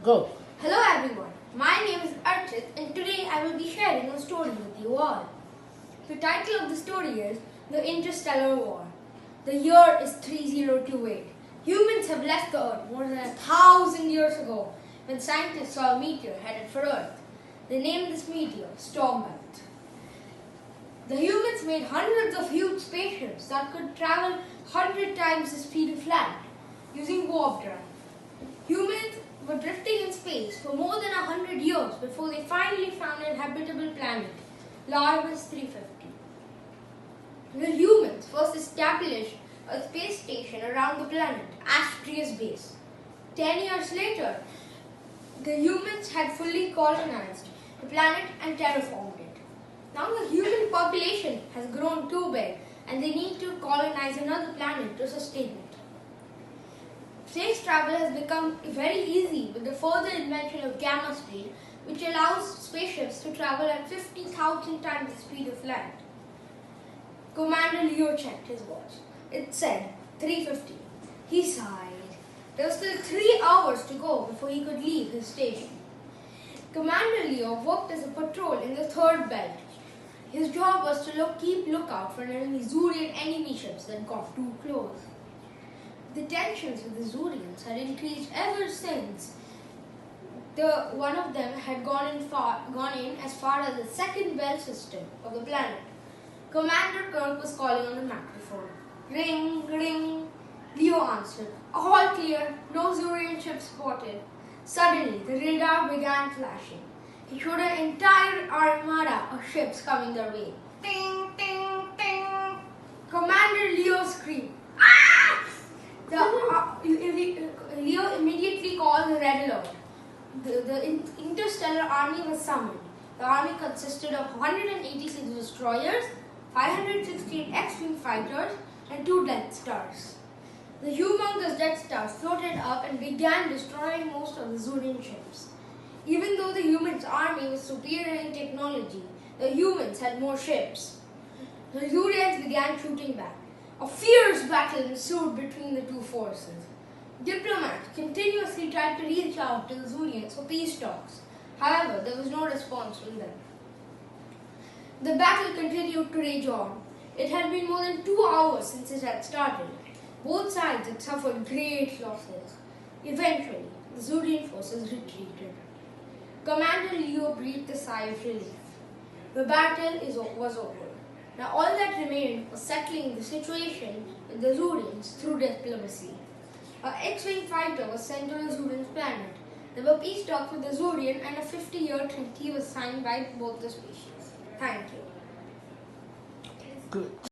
Go. Hello everyone, my name is Archit and today I will be sharing a story with you all. The title of the story is The Interstellar War. The year is 3028. Humans have left the Earth more than 1,000 years ago when scientists saw a meteor headed for Earth. They named this meteor Stormbelt. The humans made hundreds of huge spaceships that could travel 100 times the speed of light using warp drive. Humans were drifting in space for more than 100 years before they finally found an habitable planet, Larvis 350. The humans first established a space station around the planet, Astria's base. 10 years later, the humans had fully colonized the planet and terraformed it. Now the human population has grown too big and they need to colonize another planet to sustain it. Space travel has become very easy with the further invention of gamma speed, which allows spaceships to travel at 50,000 times the speed of light. Commander Leo checked his watch. It said 3:50. He sighed. There was still 3 hours to go before he could leave his station. Commander Leo worked as a patrol in the third belt. His job was to keep lookout for any Zurian enemy ships that got too close. The tensions with the Zurians had increased ever since one of them had gone in as far as the second bell system of the planet. Commander Kirk was calling on the microphone. Ring, ring. Leo answered. All clear, no Zurian ships spotted. Suddenly, the radar began flashing. He showed an entire armada of ships coming their way. Ting, ting, ting. Commander Leo screamed. Leo immediately called the Red Alert. The interstellar army was summoned. The army consisted of 186 destroyers, 516 X-wing fighters, and 2 Death Stars. The humongous Death Stars floated up and began destroying most of the Zurian ships. Even though the humans' army was superior in technology, the humans had more ships. The Zurians began shooting back. A fierce battle ensued between the two forces. Diplomats continuously tried to reach out to the Zurians for peace talks. However, there was no response from them. The battle continued to rage on. It had been more than 2 hours since it had started. Both sides had suffered great losses. Eventually, the Zurian forces retreated. Commander Leo breathed a sigh of relief. The battle was over. Now all that remained was settling the situation with the Zurians through diplomacy. An X-wing fighter was sent to the Zurian planet. There were peace talks with the Zurian and a 50-year treaty was signed by both the species. Thank you. Good.